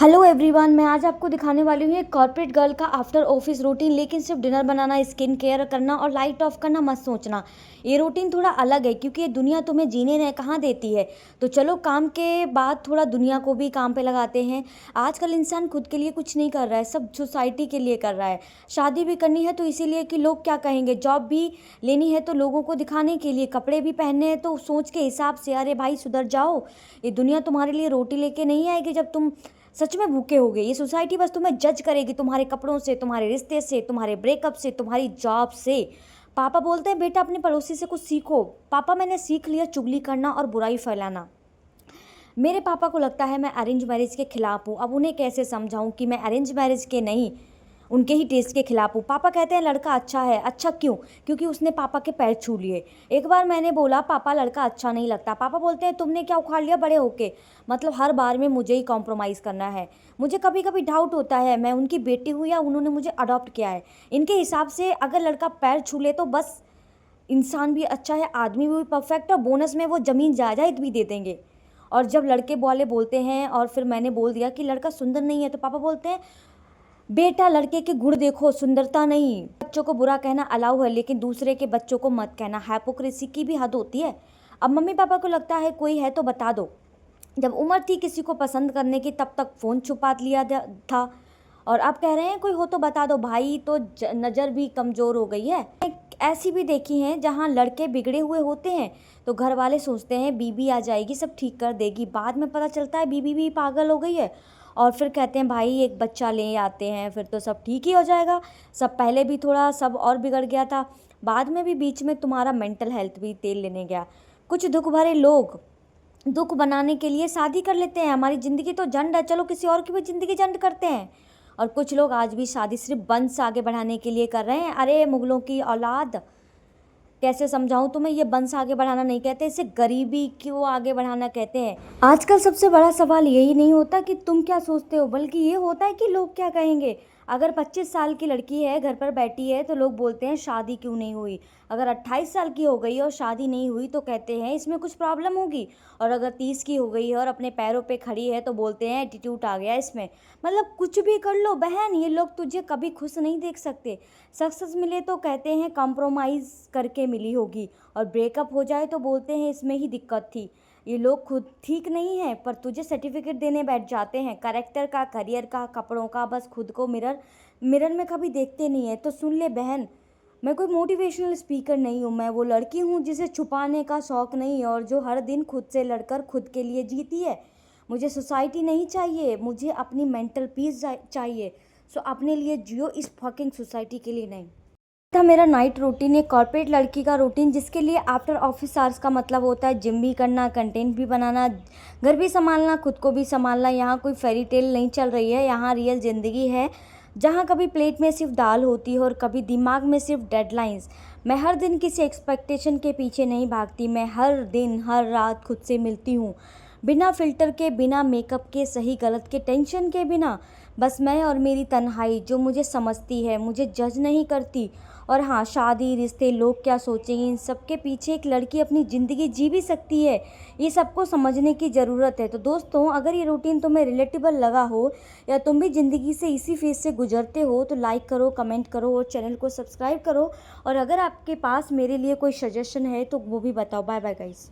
Hello everyone, मैं आज आपको दिखाने वाली हूँ एक कॉर्पोरेट गर्ल का आफ्टर ऑफिस रूटीन। लेकिन सिर्फ डिनर बनाना, स्किन केयर करना और लाइट ऑफ करना मत सोचना। ये रूटीन थोड़ा अलग है क्योंकि ये दुनिया तुम्हें जीने ने कहाँ देती है। तो चलो काम के बाद थोड़ा दुनिया को भी काम पे लगाते हैं। आजकल इंसान खुद के लिए कुछ नहीं कर रहा है, सब सोसाइटी के लिए कर रहा है। शादी भी करनी है तो इसीलिए कि लोग क्या कहेंगे, जॉब भी लेनी है तो लोगों को दिखाने के लिए, कपड़े भी पहनने हैं तो सोच के हिसाब से। अरे भाई सुधर जाओ, ये दुनिया तुम्हारे लिए रोटी लेके नहीं आएगी जब तुम सच में भूखे होगे। ये सोसाइटी बस तुम्हें जज करेगी तुम्हारे कपड़ों से, तुम्हारे रिश्ते से, तुम्हारे ब्रेकअप से, तुम्हारी जॉब से। पापा बोलते हैं बेटा अपने पड़ोसी से कुछ सीखो। पापा मैंने सीख लिया चुगली करना और बुराई फैलाना। मेरे पापा को लगता है मैं अरेंज मैरिज के खिलाफ हूँ। अब उन्हें कैसे समझाऊँ कि मैं अरेंज मैरिज के नहीं, उनके ही टेस्ट के खिलाफ हूँ। पापा कहते हैं लड़का अच्छा है। अच्छा क्यों? क्योंकि उसने पापा के पैर छू लिए। एक बार मैंने बोला पापा लड़का अच्छा नहीं लगता। पापा बोलते हैं तुमने क्या उखाड़ लिया बड़े होके। मतलब हर बार में मुझे ही कॉम्प्रोमाइज़ करना है। मुझे कभी कभी डाउट होता है मैं उनकी बेटी हूँ या उन्होंने मुझे अडॉप्ट किया है। इनके हिसाब से अगर लड़का पैर छू ले तो बस इंसान भी अच्छा है, आदमी भी परफेक्ट, और बोनस में वो ज़मीन जायदाद भी दे देंगे। और जब लड़के वाले बोलते हैं और फिर मैंने बोल दिया कि लड़का सुंदर नहीं है, तो पापा बोलते हैं बेटा लड़के के गुण देखो, सुंदरता नहीं। बच्चों को बुरा कहना अलाउ है लेकिन दूसरे के बच्चों को मत कहना। हाइपोक्रेसी की भी हद होती है। अब मम्मी पापा को लगता है कोई है तो बता दो। जब उम्र थी किसी को पसंद करने की तब तक फ़ोन छुपा लिया था, और अब कह रहे हैं कोई हो तो बता दो। भाई तो नज़र भी कमज़ोर हो गई है। ऐसी भी देखी हैं जहाँ लड़के बिगड़े हुए होते हैं तो घर वाले सोचते हैं बीबी आ जाएगी सब ठीक कर देगी। बाद में पता चलता है बीबी भी पागल हो गई है, और फिर कहते हैं भाई एक बच्चा ले आते हैं फिर तो सब ठीक ही हो जाएगा। सब पहले भी थोड़ा सब और बिगड़ गया था, बाद में भी बीच में तुम्हारा मेंटल हेल्थ भी तेल लेने गया। कुछ दुख भरे लोग दुख बनाने के लिए शादी कर लेते हैं। हमारी ज़िंदगी तो जंड है, चलो किसी और की भी ज़िंदगी जंड करते हैं। और कुछ लोग आज भी शादी सिर्फ वंश आगे बढ़ाने के लिए कर रहे हैं। अरे मुगलों की औलाद, कैसे समझाऊं तुम्हें, ये वंश आगे बढ़ाना नहीं कहते, इसे गरीबी क्यों आगे बढ़ाना कहते हैं। आजकल सबसे बड़ा सवाल यही नहीं होता कि तुम क्या सोचते हो, बल्कि ये होता है कि लोग क्या कहेंगे। अगर 25 साल की लड़की है घर पर बैठी है तो लोग बोलते हैं शादी क्यों नहीं हुई। अगर 28 साल की हो गई और शादी नहीं हुई तो कहते हैं इसमें कुछ प्रॉब्लम होगी। और अगर 30 की हो गई है और अपने पैरों पे खड़ी है तो बोलते हैं एटीट्यूड आ गया इसमें। मतलब कुछ भी कर लो बहन, ये लोग तुझे कभी खुश नहीं देख सकते। सक्सेस मिले तो कहते हैं कॉम्प्रोमाइज़ करके मिली होगी, और ब्रेकअप हो जाए तो बोलते हैं इसमें ही दिक्कत थी। ये लोग खुद ठीक नहीं है पर तुझे सर्टिफिकेट देने बैठ जाते हैं, करेक्टर का, करियर का, कपड़ों का। बस खुद को मिरर में कभी देखते नहीं है। तो सुन ले बहन, मैं कोई मोटिवेशनल स्पीकर नहीं हूँ। मैं वो लड़की हूँ जिसे छुपाने का शौक़ नहीं और जो हर दिन खुद से लड़कर खुद के लिए जीती है। मुझे सोसाइटी नहीं चाहिए, मुझे अपनी मेंटल पीस चाहिए। सो अपने लिए जियो, इस फकिंग सोसाइटी के लिए नहीं। था मेरा नाइट रूटीन, एक कॉर्पोरेट लड़की का रूटीन जिसके लिए आफ्टर ऑफिस आवर्स का मतलब होता है जिम भी करना, कंटेंट भी बनाना, घर भी संभालना, खुद को भी संभालना। यहाँ कोई फेरी टेल नहीं चल रही है, यहाँ रियल ज़िंदगी है जहाँ कभी प्लेट में सिर्फ दाल होती है और कभी दिमाग में सिर्फ डेडलाइंस। मैं हर दिन किसी एक्सपेक्टेशन के पीछे नहीं भागती। मैं हर दिन हर रात खुद से मिलती हूँ, बिना फ़िल्टर के, बिना मेकअप के, सही गलत के टेंशन के बिना। बस मैं और मेरी तन्हाई जो मुझे समझती है, मुझे जज नहीं करती। और हाँ, शादी, रिश्ते, लोग क्या सोचेंगे, इन सब के पीछे एक लड़की अपनी ज़िंदगी जी भी सकती है। ये सबको समझने की ज़रूरत है। तो दोस्तों, अगर ये रूटीन तुम्हें रिलेटेबल लगा हो या तुम भी ज़िंदगी से इसी फेज से गुजरते हो तो लाइक करो, कमेंट करो और चैनल को सब्सक्राइब करो। और अगर आपके पास मेरे लिए कोई सजेशन है तो वो भी बताओ। Bye bye guys.